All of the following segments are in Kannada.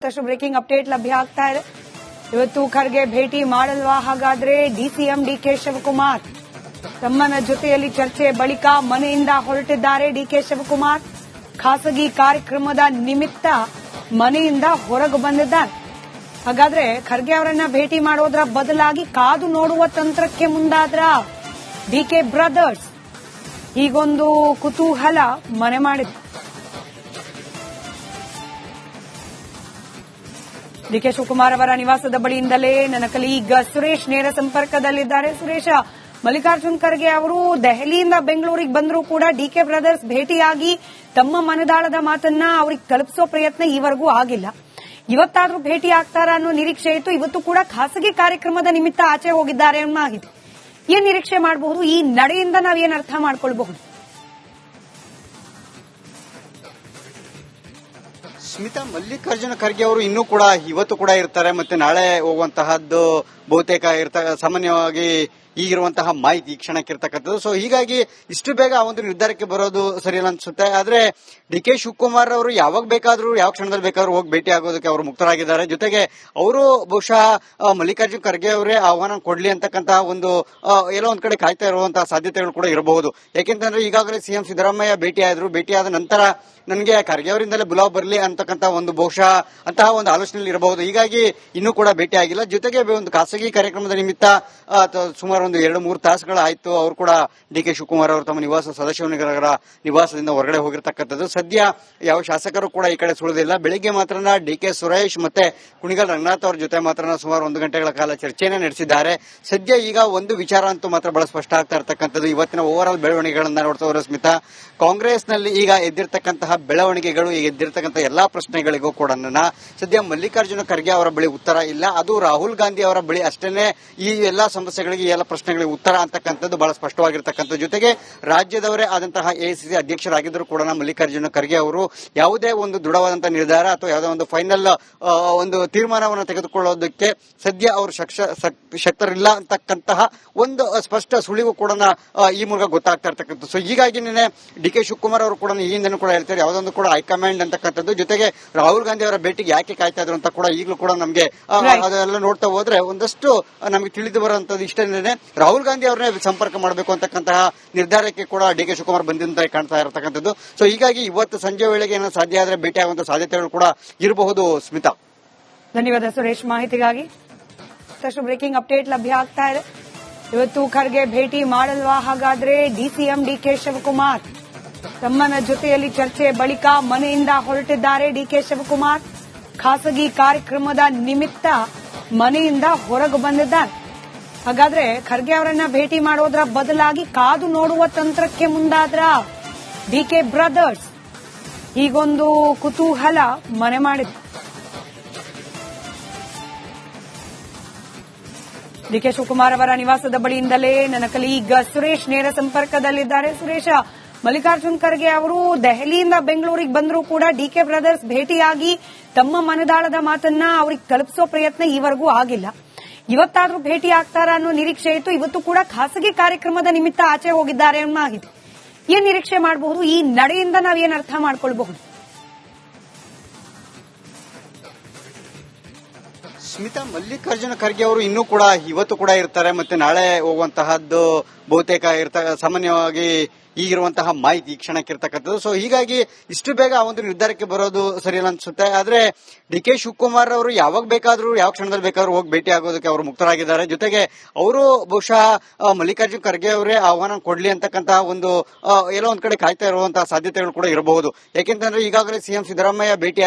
ಮತ್ತಷ್ಟು ಬ್ರೇಕಿಂಗ್ ಅಪ್ಡೇಟ್ ಲಭ್ಯ ಆಗ್ತಾ ಇದೆ. ಇವತ್ತು ಖರ್ಗೆ ಭೇಟಿ ಮಾಡಲ್ವಾ? ಹಾಗಾದ್ರೆ ಡಿಸಿಎಂ ಡಿಕೆ ಶಿವಕುಮಾರ್ ತಮ್ಮನ ಜೊತೆಯಲ್ಲಿ ಚರ್ಚೆ ಬಳಿಕ ಮನೆಯಿಂದ ಹೊರಟಿದ್ದಾರೆ. ಡಿಕೆ ಶಿವಕುಮಾರ್ ಖಾಸಗಿ ಕಾರ್ಯಕ್ರಮದ ನಿಮಿತ್ತ ಮನೆಯಿಂದ ಹೊರಗೆ ಬಂದಿದ್ದಾರೆ. ಹಾಗಾದ್ರೆ ಖರ್ಗೆ ಅವರನ್ನ ಭೇಟಿ ಮಾಡೋದ್ರ ಬದಲಾಗಿ ಕಾದು ನೋಡುವ ತಂತ್ರಕ್ಕೆ ಮುಂದಾದ್ರ ಡಿಕೆ ಬ್ರದರ್ಸ್. ಹೀಗೊಂದು ಕುತೂಹಲ ಮನೆ ಮಾಡಿದೆ. ಡಿಕೆ ಶಿವಕುಮಾರ್ ಅವರ ನಿವಾಸದ ಬಳಿಯಿಂದಲೇ ನನ್ನ ಕಲೀಗ್ ಸುರೇಶ್ ನೇರ ಸಂಪರ್ಕದಲ್ಲಿದ್ದಾರೆ. ಸುರೇಶ, ಮಲ್ಲಿಕಾರ್ಜುನ್ ಖರ್ಗೆ ಅವರು ದೆಹಲಿಯಿಂದ ಬೆಂಗಳೂರಿಗೆ ಬಂದರೂ ಕೂಡ ಡಿಕೆ ಬ್ರದರ್ಸ್ ಭೇಟಿಯಾಗಿ ತಮ್ಮ ಮನದಾಳದ ಮಾತನ್ನ ಅವ್ರಿಗೆ ತಲುಪಿಸೋ ಪ್ರಯತ್ನ ಈವರೆಗೂ ಆಗಿಲ್ಲ. ಇವತ್ತಾದ್ರೂ ಭೇಟಿ ಆಗ್ತಾರ ಅನ್ನೋ ನಿರೀಕ್ಷೆ ಇತ್ತು. ಇವತ್ತು ಕೂಡ ಖಾಸಗಿ ಕಾರ್ಯಕ್ರಮದ ನಿಮಿತ್ತ ಆಚೆ ಹೋಗಿದ್ದಾರೆ ಅನ್ನೋ ಮಾಹಿತಿ. ಏನ್ ನಿರೀಕ್ಷೆ ಮಾಡಬಹುದು? ಈ ನಡೆಯಿಂದ ನಾವೇನ್ ಅರ್ಥ ಮಾಡ್ಕೊಳ್ಬಹುದು? ಸ್ಮಿತಾ, ಮಲ್ಲಿಕಾರ್ಜುನ ಖರ್ಗೆ ಅವರು ಇನ್ನೂ ಕೂಡ ಇವತ್ತು ಕೂಡ ಇರ್ತಾರೆ, ಮತ್ತೆ ನಾಳೆ ಹೋಗುವಂತಹದ್ದು ಬಹುತೇಕ ಸಾಮಾನ್ಯವಾಗಿ ಈಗಿರುವಂತಹ ಮಾಹಿತಿ ಈ ಕ್ಷಣಕ್ಕೆ ಇರ್ತಕ್ಕಂಥದ್ದು. ಸೊ ಹೀಗಾಗಿ ಇಷ್ಟು ಬೇಗ ಆ ಒಂದು ನಿರ್ಧಾರಕ್ಕೆ ಬರೋದು ಸರಿಯಲ್ಲ ಅನ್ಸುತ್ತೆ. ಆದ್ರೆ ಡಿ.ಕೆ. ಶಿವಕುಮಾರ್ ಅವರು ಯಾವಾಗ ಬೇಕಾದ್ರೂ ಯಾವ ಕ್ಷಣದಲ್ಲಿ ಬೇಕಾದ್ರೂ ಹೋಗಿ ಭೇಟಿ ಆಗೋದಕ್ಕೆ ಅವರು ಮುಕ್ತರಾಗಿದ್ದಾರೆ. ಜೊತೆಗೆ ಅವರು ಬಹುಶಃ ಮಲ್ಲಿಕಾರ್ಜುನ್ ಖರ್ಗೆ ಅವರೇ ಆಹ್ವಾನ ಕೊಡ್ಲಿ ಅಂತಕ್ಕಂತಹ ಒಂದು ಎಲ್ಲೋ ಒಂದ್ ಕಡೆ ಕಾಯ್ತಾ ಇರುವಂತಹ ಸಾಧ್ಯತೆಗಳು ಕೂಡ ಇರಬಹುದು. ಯಾಕೆಂತಂದ್ರೆ ಈಗಾಗಲೇ ಸಿಎಂ ಸಿದ್ದರಾಮಯ್ಯ ಭೇಟಿಯಾದ ನಂತರ ನನಗೆ ಖರ್ಗೆ ಅವರಿಂದಲೇ ಬುಲಾವ್ ಬರಲಿ ಅಂತಕ್ಕಂಥ ಒಂದು ಬಹುಶಃ ಅಂತಹ ಒಂದು ಆಲೋಚನೆಯಲ್ಲಿ ಇರಬಹುದು. ಹೀಗಾಗಿ ಇನ್ನೂ ಕೂಡ ಭೇಟಿ ಆಗಿಲ್ಲ. ಜೊತೆಗೆ ಒಂದು ಖಾಸಗಿ ಕಾರ್ಯಕ್ರಮದ ನಿಮಿತ್ತ ಸುಮಾರು ಒಂದು 2-3 ತಾಸುಗಳಾಯ್ತು ಅವರು ಕೂಡ ಡಿ.ಕೆ. ಶಿವಕುಮಾರ್ ಅವರು ತಮ್ಮ ನಿವಾಸ ಸದಾಶಿವನಗರ ನಿವಾಸದಿಂದ ಹೊರಗಡೆ ಹೋಗಿರ್ತಕ್ಕಂಥದ್ದು. ಸದ್ಯ ಯಾವ ಶಾಸಕರು ಕೂಡ ಈ ಕಡೆ ಸುಳಿದಿಲ್ಲ. ಬೆಳಿಗ್ಗೆ ಮಾತ್ರ ಡಿ.ಕೆ. ಸುರೇಶ್ ಮತ್ತೆ ಕುಣಿಗಲ್ ರಂಗನಾಥ್ ಅವ್ರ ಜೊತೆ ಮಾತ್ರ ಸುಮಾರು 1 ಗಂಟೆಗಳ ಕಾಲ ಚರ್ಚೆಯನ್ನು ನಡೆಸಿದ್ದಾರೆ. ಸದ್ಯ ಈಗ ಒಂದು ವಿಚಾರ ಅಂತೂ ಮಾತ್ರ ಬಹಳ ಸ್ಪಷ್ಟ ಆಗ್ತಾ ಇರ್ತಕ್ಕಂಥದ್ದು. ಇವತ್ತಿನ ಓವರ್ ಆಲ್ ಬೆಳವಣಿಗೆಗಳನ್ನ ನೋಡ್ತಾ ಸ್ಮಿತಾ, ಕಾಂಗ್ರೆಸ್ನಲ್ಲಿ ಈಗ ಎದ್ದಿರ್ತಕ್ಕಂತಹ ಬೆಳವಣಿಗೆಗಳು, ಈಗ ಎದ್ದಿರ್ತಕ್ಕಂಥ ಎಲ್ಲಾ ಪ್ರಶ್ನೆಗಳಿಗೂ ಕೂಡ ಸದ್ಯ ಮಲ್ಲಿಕಾರ್ಜುನ ಖರ್ಗೆ ಅವರ ಬಳಿ ಉತ್ತರ ಇಲ್ಲ. ಅದು ರಾಹುಲ್ ಗಾಂಧಿ ಅವರ ಬಳಿ ಅಷ್ಟೇನೆ ಈ ಎಲ್ಲಾ ಸಮಸ್ಯೆಗಳಿಗೆ, ಈ ಎಲ್ಲ ಪ್ರಶ್ನೆಗಳಿಗೆ ಉತ್ತರ ಅಂತಕ್ಕಂಥದ್ದು ಬಹಳ ಸ್ಪಷ್ಟವಾಗಿರ್ತಕ್ಕಂಥದ್ದು. ಜೊತೆಗೆ ರಾಜ್ಯದವರೇ ಆದಂತಹ ಎಐಸಿಸಿ ಅಧ್ಯಕ್ಷರಾಗಿದ್ದರೂ ಕೂಡ ಮಲ್ಲಿಕಾರ್ಜುನ ಖರ್ಗೆ ಅವರು ಯಾವುದೇ ಒಂದು ದೃಢವಾದಂತಹ ನಿರ್ಧಾರ ಅಥವಾ ಯಾವುದೇ ಒಂದು ಫೈನಲ್ ಒಂದು ತೀರ್ಮಾನವನ್ನು ತೆಗೆದುಕೊಳ್ಳೋದಕ್ಕೆ ಸದ್ಯ ಅವರು ಶಕ್ತರಿಲ್ಲ ಅಂತಕ್ಕಂತಹ ಒಂದು ಸ್ಪಷ್ಟ ಸುಳಿವು ಕೂಡ ಈ ಮೂಲಕ ಗೊತ್ತಾಗ್ತಾ ಇರ್ತಕ್ಕಂಥದ್ದು. ಸೊ ಹೀಗಾಗಿ ನಿನ್ನೆ ಡಿ.ಕೆ. ಶಿವಕುಮಾರ್ ಅವರು ಕೂಡ ಈ ಹಿಂದೆ ಕೂಡ ಹೇಳ್ತಾರೆ, ಯಾವುದೊಂದು ಕೂಡ ಹೈಕಮಾಂಡ್ ಅಂತಕ್ಕಂಥದ್ದು. ಜೊತೆಗೆ ರಾಹುಲ್ ಗಾಂಧಿ ಅವರ ಭೇಟಿಗೆ ಯಾಕೆ ಕಾಯ್ತಾ ಇದ್ರು ಅಂತ ಕೂಡ ಈಗಲೂ ಕೂಡ ನಮಗೆ ಅದೆಲ್ಲ ನೋಡ್ತಾ ಹೋದ್ರೆ ಒಂದಷ್ಟು ನಮಗೆ ತಿಳಿದು ಬರುವಂತದ್ದು ಇಷ್ಟೇನೆ. ರಾಹುಲ್ ಗಾಂಧಿ ಅವರನ್ನೇ ಸಂಪರ್ಕ ಮಾಡಬೇಕು ಅಂತಕ್ಕಂತಹ ನಿರ್ಧಾರಕ್ಕೆ ಕೂಡ ಡಿ.ಕೆ. ಶಿವಕುಮಾರ್ ಬಂದಂತೆ ಕಾಣ್ತಾ ಇರತಕ್ಕಂಥದ್ದು. ಸೊ ಹೀಗಾಗಿ ಇವತ್ತು ಸಂಜೆ ವೇಳೆಗೆ ಏನೋ ಸಾಧ್ಯ ಆದ್ರೆ ಭೇಟಿ ಆಗುವಂತಹ ಸಾಧ್ಯತೆಗಳು ಕೂಡ ಇರಬಹುದು. ಸ್ಮಿತಾ, ಧನ್ಯವಾದ ಸುರೇಶ್ ಮಾಹಿತಿಗಾಗಿ. ಮತ್ತಷ್ಟು ಬ್ರೇಕಿಂಗ್ ಅಪ್ಡೇಟ್ ಲಭ್ಯ ಆಗ್ತಾ ಇದೆ. ಇವತ್ತು ಖರ್ಗೆ ಭೇಟಿ ಮಾಡಲ್ವಾ? ಹಾಗಾದ್ರೆ ಡಿಸಿಎಂ ಡಿಕೆ ಶಿವಕುಮಾರ್ ತಮ್ಮನ ಜೊತೆಯಲ್ಲಿ ಚರ್ಚೆ ಬಳಿಕ ಮನೆಯಿಂದ ಹೊರಟಿದ್ದಾರೆ. ಡಿಕೆ ಶಿವಕುಮಾರ್ ಖಾಸಗಿ ಕಾರ್ಯಕ್ರಮದ ನಿಮಿತ್ತ ಮನೆಯಿಂದ ಹೊರಗೆ ಬಂದಿದ್ದಾರೆ. ಹಾಗಾದ್ರೆ ಖರ್ಗೆ ಅವರನ್ನ ಭೇಟಿ ಮಾಡೋದ್ರ ಬದಲಾಗಿ ಕಾದು ನೋಡುವ ತಂತ್ರಕ್ಕೆ ಮುಂದಾದ್ರ ಡಿಕೆ ಬ್ರದರ್ಸ್. ಹೀಗೊಂದು ಕುತೂಹಲ ಮನೆ ಮಾಡಿದೆ. ಡಿಕೆ ಶಿವಕುಮಾರ್ ಅವರ ನಿವಾಸದ ಬಳಿಯಿಂದಲೇ ನನ್ನ ಕಲೀಗ್ ಸುರೇಶ್ ನೇರ ಸಂಪರ್ಕದಲ್ಲಿದ್ದಾರೆ. ಸುರೇಶ, ಮಲ್ಲಿಕಾರ್ಜುನ್ ಖರ್ಗೆ ಅವರು ದೆಹಲಿಯಿಂದ ಬೆಂಗಳೂರಿಗೆ ಬಂದರೂ ಕೂಡ ಡಿಕೆ ಬ್ರದರ್ಸ್ ಭೇಟಿಯಾಗಿ ತಮ್ಮ ಮನದಾಳದ ಮಾತನ್ನ ಅವ್ರಿಗೆ ತಲುಪಿಸೋ ಪ್ರಯತ್ನ ಈವರೆಗೂ ಆಗಿಲ್ಲ. ಇವತ್ತಾದ್ರೂ ಭೇಟಿ ಆಗ್ತಾರ ಅನ್ನೋ ನಿರೀಕ್ಷೆ ಇತ್ತು. ಇವತ್ತು ಕೂಡ ಖಾಸಗಿ ಕಾರ್ಯಕ್ರಮದ ನಿಮಿತ್ತ ಆಚೆ ಹೋಗಿದ್ದಾರೆ ಅನ್ನೋ ಮಾಹಿತಿ. ಏನ್ ನಿರೀಕ್ಷೆ ಮಾಡಬಹುದು? ಈ ನಡೆಯಿಂದ ನಾವೇನ್ ಅರ್ಥ ಮಾಡ್ಕೊಳ್ಬಹುದು? ಸ್ಮಿತಾ, ಮಲ್ಲಿಕಾರ್ಜುನ ಖರ್ಗೆ ಅವರು ಇನ್ನೂ ಕೂಡ ಇವತ್ತು ಕೂಡ ಇರ್ತಾರೆ, ಮತ್ತೆ ನಾಳೆ ಹೋಗುವಂತಹದ್ದು ಬಹುತೇಕ ಸಾಮಾನ್ಯವಾಗಿ ಈಗಿರುವಂತಹ ಮಾಹಿತಿ ಈ ಕ್ಷಣಕ್ಕೆ ಇರ್ತಕ್ಕಂಥದ್ದು. ಸೊ ಹೀಗಾಗಿ ಇಷ್ಟು ಬೇಗ ಆ ಒಂದು ನಿರ್ಧಾರಕ್ಕೆ ಬರೋದು ಸರಿಯಲ್ಲ ಅನ್ಸುತ್ತೆ. ಆದ್ರೆ ಡಿ.ಕೆ. ಶಿವಕುಮಾರ್ ಅವರು ಯಾವಾಗ ಬೇಕಾದ್ರೂ ಯಾವ ಕ್ಷಣದಲ್ಲಿ ಬೇಕಾದ್ರೂ ಹೋಗಿ ಭೇಟಿ ಆಗೋದಕ್ಕೆ ಅವರು ಮುಕ್ತರಾಗಿದ್ದಾರೆ. ಜೊತೆಗೆ ಅವರು ಬಹುಶಃ ಮಲ್ಲಿಕಾರ್ಜುನ್ ಖರ್ಗೆ ಅವರೇ ಆಹ್ವಾನ ಕೊಡ್ಲಿ ಅಂತಕ್ಕಂತಹ ಒಂದು ಎಲ್ಲೋ ಒಂದ್ ಕಡೆ ಕಾಯ್ತಾ ಇರುವಂತಹ ಸಾಧ್ಯತೆಗಳು ಕೂಡ ಇರಬಹುದು. ಯಾಕೆಂತಂದ್ರೆ ಈಗಾಗಲೇ ಸಿಎಂ ಸಿದ್ದರಾಮಯ್ಯ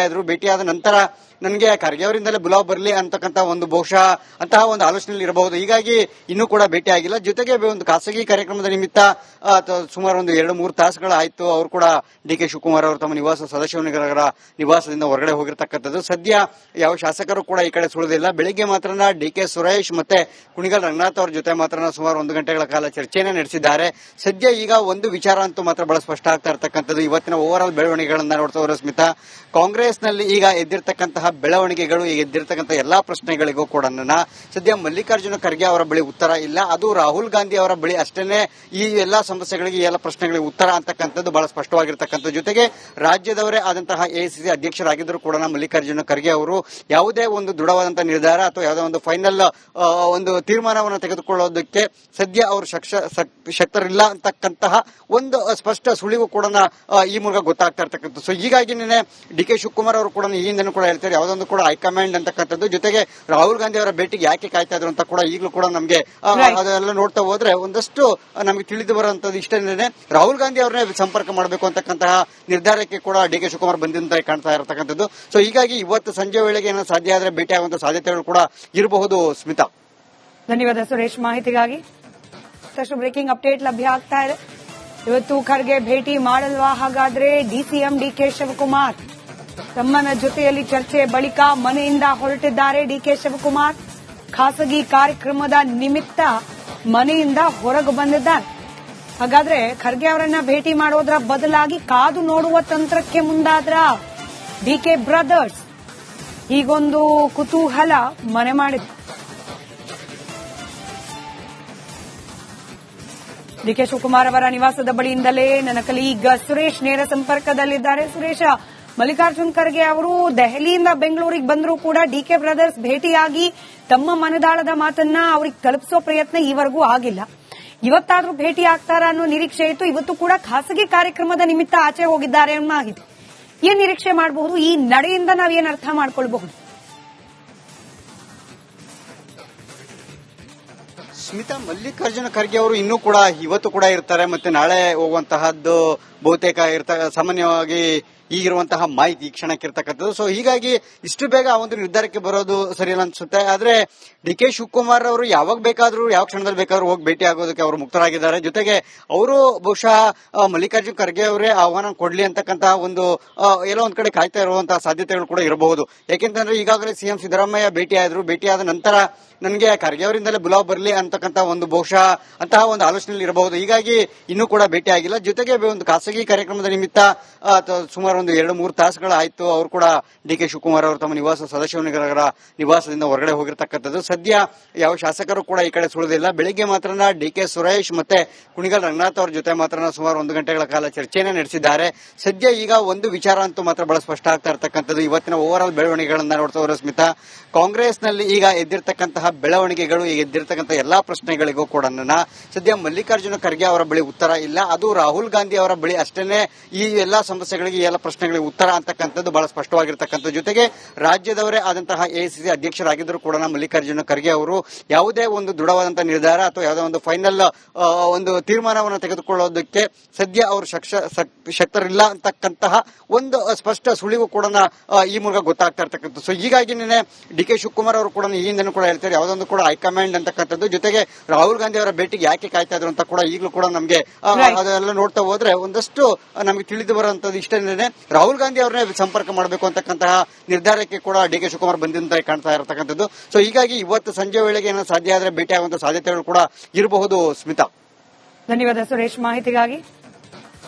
ಭೇಟಿಯಾದ ನಂತರ ನನಗೆ ಖರ್ಗೆ ಅವರಿಂದಲೇ ಬುಲಾವ್ ಬರಲಿ ಅಂತಕ್ಕಂಥ ಒಂದು ಬಹುಶಃ ಅಂತಹ ಒಂದು ಆಲೋಚನೆಯಲ್ಲಿ ಇರಬಹುದು. ಹೀಗಾಗಿ ಇನ್ನೂ ಕೂಡ ಭೇಟಿ ಆಗಿಲ್ಲ. ಜೊತೆಗೆ ಒಂದು ಖಾಸಗಿ ಕಾರ್ಯಕ್ರಮದ ನಿಮಿತ್ತ ಸುಮಾರು ಒಂದು 2-3 ತಾಸುಗಳಾಯ್ತು ಅವರು ಕೂಡ ಡಿ.ಕೆ. ಶಿವಕುಮಾರ್ ಅವರು ತಮ್ಮ ನಿವಾಸ ಸದಾಶಿವನಗರ ನಿವಾಸದಿಂದ ಹೊರಗಡೆ ಹೋಗಿರ್ತಕ್ಕಂಥದ್ದು. ಸದ್ಯ ಯಾವ ಶಾಸಕರು ಕೂಡ ಈ ಕಡೆ ಸುಳಿದಿಲ್ಲ. ಬೆಳಿಗ್ಗೆ ಮಾತ್ರ ಡಿ.ಕೆ. ಸುರೇಶ್ ಮತ್ತೆ ಕುಣಿಗಲ್ ರಂಗನಾಥ್ ಅವ್ರ ಜೊತೆ ಮಾತ್ರ ಸುಮಾರು 1 ಗಂಟೆಗಳ ಕಾಲ ಚರ್ಚೆಯನ್ನು ನಡೆಸಿದ್ದಾರೆ. ಸದ್ಯ ಈಗ ಒಂದು ವಿಚಾರ ಅಂತೂ ಮಾತ್ರ ಬಹಳ ಸ್ಪಷ್ಟ ಆಗ್ತಾ ಇರ್ತಕ್ಕಂಥದ್ದು. ಇವತ್ತಿನ ಓವರ್ ಆಲ್ ಬೆಳವಣಿಗೆಗಳನ್ನ ನೋಡ್ತಾ ಸ್ಮಿತಾ, ಕಾಂಗ್ರೆಸ್ನಲ್ಲಿ ಈಗ ಎದ್ದಿರ್ತಕ್ಕಂತಹ ಬೆಳವಣಿಗೆಗಳು, ಈಗ ಎದ್ದಿರ್ತಕ್ಕಂಥ ಎಲ್ಲಾ ಪ್ರಶ್ನೆಗಳಿಗೂ ಕೂಡ ಸದ್ಯ ಮಲ್ಲಿಕಾರ್ಜುನ ಖರ್ಗೆ ಅವರ ಬಳಿ ಉತ್ತರ ಇಲ್ಲ. ಅದು ರಾಹುಲ್ ಗಾಂಧಿ ಅವರ ಬಳಿ ಅಷ್ಟೇನೆ ಈ ಎಲ್ಲಾ ಸಮಸ್ಯೆಗಳಿಗೆ ಈ ಎಲ್ಲ ಪ್ರಶ್ನೆಗಳಿಗೆ ಉತ್ತರ ಅಂತಕ್ಕಂಥದ್ದು ಬಹಳ ಸ್ಪಷ್ಟವಾಗಿರ್ತಕ್ಕಂಥ ಜೊತೆಗೆ ರಾಜ್ಯದವರೇ ಆದಂತಹ ಎಐಸಿಸಿ ಅಧ್ಯಕ್ಷರಾಗಿದ್ದರೂ ಕೂಡ ಮಲ್ಲಿಕಾರ್ಜುನ ಖರ್ಗೆ ಅವರು ಯಾವುದೇ ಒಂದು ದೃಢವಾದಂತಹ ನಿರ್ಧಾರ ಅಥವಾ ಯಾವುದೇ ಒಂದು ಫೈನಲ್ ಒಂದು ತೀರ್ಮಾನವನ್ನು ತೆಗೆದುಕೊಳ್ಳೋದಕ್ಕೆ ಸದ್ಯ ಅವರು ಶಕ್ತರಿಲ್ಲ ಅಂತಕ್ಕಂತಹ ಒಂದು ಸ್ಪಷ್ಟ ಸುಳಿವು ಕೂಡ ಈ ಮೂಲಕ ಗೊತ್ತಾಗ್ತಾ ಇರ್ತಕ್ಕಂಥದ್ದು. ಸೊ ಹೀಗಾಗಿ ನಿನ್ನೆ ಡಿ.ಕೆ. ಶಿವಕುಮಾರ್ ಅವರು ಕೂಡ ಈ ಹಿಂದೆ ಕೂಡ ಹೇಳ್ತಾರೆ ಯಾವುದೊಂದು ಕೂಡ ಹೈಕಮಾಂಡ್ ಅಂತಕ್ಕಂಥದ್ದು, ಜೊತೆಗೆ ರಾಹುಲ್ ಗಾಂಧಿ ಅವರ ಭೇಟಿಗೆ ಯಾಕೆ ಕಾಯ್ತಾ ಇದ್ರು ಅಂತ ಕೂಡ ಈಗಲೂ ಕೂಡ ನಮಗೆ ಅದೆಲ್ಲ ನೋಡ್ತಾ ಹೋದ್ರೆ ಒಂದಷ್ಟು ನಮಗೆ ತಿಳಿದು ಬರುವಂತದ್ದು ಇಷ್ಟೇನೆ. ರಾಹುಲ್ ಗಾಂಧಿ ಅವರನ್ನೇ ಸಂಪರ್ಕ ಮಾಡಬೇಕು ಅಂತಕ್ಕಂತಹ ನಿರ್ಧಾರಕ್ಕೆ ಕೂಡ ಡಿ.ಕೆ. ಶಿವಕುಮಾರ್ ಬಂದಂತೆ ಕಾಣ್ತಾ ಇರತಕ್ಕಂಥದ್ದು. ಸೊ ಹೀಗಾಗಿ ಇವತ್ತು ಸಂಜೆ ವೇಳೆಗೆ ಏನೋ ಸಾಧ್ಯ ಆದ್ರೆ ಭೇಟಿ ಆಗುವಂತ ಸಾಧ್ಯತೆಗಳು ಕೂಡ ಇರಬಹುದು. ಸ್ಮಿತಾ, ಧನ್ಯವಾದ ಸುರೇಶ್ ಮಾಹಿತಿಗಾಗಿ. ಮತ್ತಷ್ಟು ಬ್ರೇಕಿಂಗ್ ಅಪ್ಡೇಟ್ ಲಭ್ಯ ಆಗ್ತಾ ಇದೆ. ಇವತ್ತು ಖರ್ಗೆ ಭೇಟಿ ಮಾಡಲ್ವಾ ಹಾಗಾದ್ರೆ ಡಿಸಿಎಂ ಡಿ.ಕೆ. ಶಿವಕುಮಾರ್? ತಮ್ಮನ ಜೊತೆಯಲ್ಲಿ ಚರ್ಚೆ ಬಳಿಕ ಮನೆಯಿಂದ ಹೊರಟಿದ್ದಾರೆ ಡಿ.ಕೆ. ಶಿವಕುಮಾರ್. ಖಾಸಗಿ ಕಾರ್ಯಕ್ರಮದ ನಿಮಿತ್ತ ಮನೆಯಿಂದ ಹೊರಗೆ ಬಂದಿದ್ದಾರೆ. ಹಾಗಾದ್ರೆ ಖರ್ಗೆ ಅವರನ್ನ ಭೇಟಿ ಮಾಡೋದ್ರ ಬದಲಾಗಿ ಕಾದು ನೋಡುವ ತಂತ್ರಕ್ಕೆ ಮುಂದಾದ್ರ ಡಿ.ಕೆ. ಬ್ರದರ್ಸ್. ಹೀಗೊಂದು ಕುತೂಹಲ ಮನೆ ಮಾಡಿದೆ. ಡಿ.ಕೆ. ಶಿವಕುಮಾರ್ ಅವರ ನಿವಾಸದ ಬಳಿಯಿಂದಲೇ ನನ್ನ ಕಲೀಗ್ ಸುರೇಶ್ ನೇರ ಸಂಪರ್ಕದಲ್ಲಿದ್ದಾರೆ. ಸುರೇಶ, ಮಲ್ಲಿಕಾರ್ಜುನ್ ಖರ್ಗೆ ಅವರು ದೆಹಲಿಯಿಂದ ಬೆಂಗಳೂರಿಗೆ ಬಂದರೂ ಕೂಡ ಡಿ.ಕೆ. ಬ್ರದರ್ಸ್ ಭೇಟಿಯಾಗಿ ತಮ್ಮ ಮನದಾಳದ ಮಾತನ್ನ ಅವ್ರಿಗೆ ತಲುಪಿಸೋ ಪ್ರಯತ್ನ ಈವರೆಗೂ ಆಗಿಲ್ಲ. ಇವತ್ತಾದ್ರೂ ಭೇಟಿ ಆಗ್ತಾರ ಅನ್ನೋ ನಿರೀಕ್ಷೆ ಇತ್ತು. ಇವತ್ತು ಕೂಡ ಖಾಸಗಿ ಕಾರ್ಯಕ್ರಮದ ನಿಮಿತ್ತ ಆಚೆ ಹೋಗಿದ್ದಾರೆ ಅನ್ನೋ ಮಾಹಿತಿ. ಏನ್ ನಿರೀಕ್ಷೆ ಮಾಡಬಹುದು? ಈ ನಡೆಯಿಂದ ನಾವೇನ್ ಅರ್ಥ ಮಾಡ್ಕೊಳ್ಬಹುದು? ಸ್ಮಿತಾ, ಮಲ್ಲಿಕಾರ್ಜುನ ಖರ್ಗೆ ಅವರು ಇನ್ನೂ ಕೂಡ ಇವತ್ತು ಕೂಡ ಇರ್ತಾರೆ, ಮತ್ತೆ ನಾಳೆ ಹೋಗುವಂತಹದ್ದು ಬಹುತೇಕ ಸಾಮಾನ್ಯವಾಗಿ ಈಗಿರುವಂತಹ ಮಾಹಿತಿ ಈ ಕ್ಷಣಕ್ಕೆ ಇರ್ತಕ್ಕಂಥದ್ದು. ಸೊ ಹೀಗಾಗಿ ಇಷ್ಟು ಬೇಗ ಆ ಒಂದು ನಿರ್ಧಾರಕ್ಕೆ ಬರೋದು ಸರಿಯಲ್ಲ ಅನ್ಸುತ್ತೆ. ಆದ್ರೆ ಡಿ.ಕೆ. ಶಿವಕುಮಾರ್ ಅವರು ಯಾವಾಗ ಬೇಕಾದ್ರೂ ಯಾವ ಕ್ಷಣದಲ್ಲಿ ಬೇಕಾದ್ರೂ ಹೋಗಿ ಭೇಟಿ ಆಗೋದಕ್ಕೆ ಅವರು ಮುಕ್ತರಾಗಿದ್ದಾರೆ. ಜೊತೆಗೆ ಅವರು ಬಹುಶಃ ಮಲ್ಲಿಕಾರ್ಜುನ್ ಖರ್ಗೆ ಅವರೇ ಆಹ್ವಾನ ಕೊಡ್ಲಿ ಅಂತಕ್ಕಂತಹ ಒಂದು ಎಲ್ಲೋ ಒಂದ್ ಕಡೆ ಕಾಯ್ತಾ ಇರುವಂತಹ ಸಾಧ್ಯತೆಗಳು ಕೂಡ ಇರಬಹುದು. ಯಾಕೆಂತಂದ್ರೆ ಈಗಾಗಲೇ ಸಿಎಂ ಸಿದ್ದರಾಮಯ್ಯ ಭೇಟಿಯಾದ ನಂತರ ನನಗೆ ಖರ್ಗೆ ಅವರಿಂದಲೇ ಬುಲಾವ್ ಬರಲಿ ಅಂತಕ್ಕಂಥ ಒಂದು ಬಹುಶಃ ಅಂತಹ ಒಂದು ಆಲೋಚನೆಯಲ್ಲಿ ಇರಬಹುದು. ಹೀಗಾಗಿ ಇನ್ನೂ ಕೂಡ ಭೇಟಿ ಆಗಿಲ್ಲ. ಜೊತೆಗೆ ಒಂದು ಖಾಸಗಿ ಕಾರ್ಯಕ್ರಮದ ನಿಮಿತ್ತ ಸುಮಾರು ಒಂದು 2-3 ತಾಸುಗಳಾಯ್ತು ಅವರು ಕೂಡ ಡಿ.ಕೆ. ಶಿವಕುಮಾರ್ ಅವರು ತಮ್ಮ ನಿವಾಸ ಸದಾಶಿವನಗರ ನಿವಾಸದಿಂದ ಹೊರಗಡೆ ಹೋಗಿರ್ತಕ್ಕಂಥದ್ದು. ಸದ್ಯ ಯಾವ ಶಾಸಕರು ಕೂಡ ಈ ಕಡೆ ಸುಳಿದಿಲ್ಲ. ಬೆಳಿಗ್ಗೆ ಮಾತ್ರ ಡಿ.ಕೆ. ಸುರೇಶ್ ಮತ್ತೆ ಕುಣಿಗಲ್ ರಂಗನಾಥ್ ಅವ್ರ ಜೊತೆ ಮಾತ್ರ ಸುಮಾರು 1 ಗಂಟೆಗಳ ಕಾಲ ಚರ್ಚೆಯನ್ನು ನಡೆಸಿದ್ದಾರೆ. ಸದ್ಯ ಈಗ ಒಂದು ವಿಚಾರ ಅಂತೂ ಮಾತ್ರ ಬಹಳ ಸ್ಪಷ್ಟ ಆಗ್ತಾ ಇರ್ತಕ್ಕಂಥದ್ದು. ಇವತ್ತಿನ ಓವರ್ ಆಲ್ ಬೆಳವಣಿಗೆಗಳನ್ನ ನೋಡ್ತಾ ಹೋದ್ರೆ ಸ್ಮಿತಾ, ಕಾಂಗ್ರೆಸ್ನಲ್ಲಿ ಈಗ ಎದ್ದಿರ್ತಕ್ಕಂತಹ ಬೆಳವಣಿಗೆಗಳು, ಈಗ ಎದ್ದಿರ್ತಕ್ಕಂಥ ಎಲ್ಲಾ ಪ್ರಶ್ನೆಗಳಿಗೂ ಕೂಡ ಸದ್ಯ ಮಲ್ಲಿಕಾರ್ಜುನ ಖರ್ಗೆ ಅವರ ಬಳಿ ಉತ್ತರ ಇಲ್ಲ. ಅದು ರಾಹುಲ್ ಗಾಂಧಿ ಅವರ ಬಳಿ ಅಷ್ಟೇನೆ ಈ ಎಲ್ಲಾ ಸಮಸ್ಯೆಗಳಿಗೆ ಈ ಎಲ್ಲ ಪ್ರಶ್ನೆಗಳಿಗೆ ಉತ್ತರ ಅಂತಕ್ಕಂಥದ್ದು ಬಹಳ ಸ್ಪಷ್ಟವಾಗಿರ್ತಕ್ಕಂಥ ಜೊತೆಗೆ ರಾಜ್ಯದವರೇ ಆದಂತಹ ಎಐಸಿಸಿ ಅಧ್ಯಕ್ಷರಾಗಿದ್ದರೂ ಕೂಡ ಮಲ್ಲಿಕಾರ್ಜುನ ಖರ್ಗೆ ಅವರು ಯಾವುದೇ ಒಂದು ದೃಢವಾದಂತಹ ನಿರ್ಧಾರ ಅಥವಾ ಯಾವುದೇ ಒಂದು ಫೈನಲ್ ಒಂದು ತೀರ್ಮಾನವನ್ನು ತೆಗೆದುಕೊಳ್ಳೋದಕ್ಕೆ ಸದ್ಯ ಅವರು ಶಕ್ತರಿಲ್ಲ ಅಂತಕ್ಕಂತಹ ಒಂದು ಸ್ಪಷ್ಟ ಸುಳಿವು ಕೂಡ ಈ ಮೂಲಕ ಗೊತ್ತಾಗ್ತಾ ಇರ್ತಕ್ಕಂಥದ್ದು. ಸೊ ಹೀಗಾಗಿ ನಿನ್ನೆ ಡಿ.ಕೆ. ಶಿವಕುಮಾರ್ ಅವರು ಕೂಡ ಈ ಹಿಂದೆ ಕೂಡ ಹೇಳ್ತಾರೆ ಯಾವುದೊಂದು ಕೂಡ ಹೈಕಮಾಂಡ್ ಅಂತಕ್ಕಂಥದ್ದು, ಜೊತೆಗೆ ರಾಹುಲ್ ಗಾಂಧಿ ಅವರ ಭೇಟಿಗೆ ಯಾಕೆ ಕಾಯ್ತಾ ಇದ್ರು ಅಂತ ಕೂಡ ಈಗಲೂ ಕೂಡ ನಮಗೆ ಅದೆಲ್ಲ ನೋಡ್ತಾ ಹೋದ್ರೆ ಒಂದಷ್ಟು ನಮಗೆ ತಿಳಿದು ಬರುವಂತದ್ದು ಇಷ್ಟೇನೆ. ರಾಹುಲ್ ಗಾಂಧಿ ಅವರನ್ನೇ ಸಂಪರ್ಕ ಮಾಡಬೇಕು ಅಂತಕ್ಕಂತಹ ನಿರ್ಧಾರಕ್ಕೆ ಕೂಡ ಡಿ.ಕೆ. ಶಿವಕುಮಾರ್ ಬಂದಂತೆ ಕಾಣ್ತಾ ಇರತಕ್ಕಂಥದ್ದು. ಸೊ ಹೀಗಾಗಿ ಇವತ್ತು ಸಂಜೆ ವೇಳೆಗೆ ಏನೋ ಸಾಧ್ಯ ಆದ್ರೆ ಭೇಟಿ ಆಗುವಂತ ಸಾಧ್ಯತೆಗಳು ಕೂಡ ಇರಬಹುದು. ಸ್ಮಿತಾ, ಧನ್ಯವಾದ ಸುರೇಶ್ ಮಾಹಿತಿಗಾಗಿ.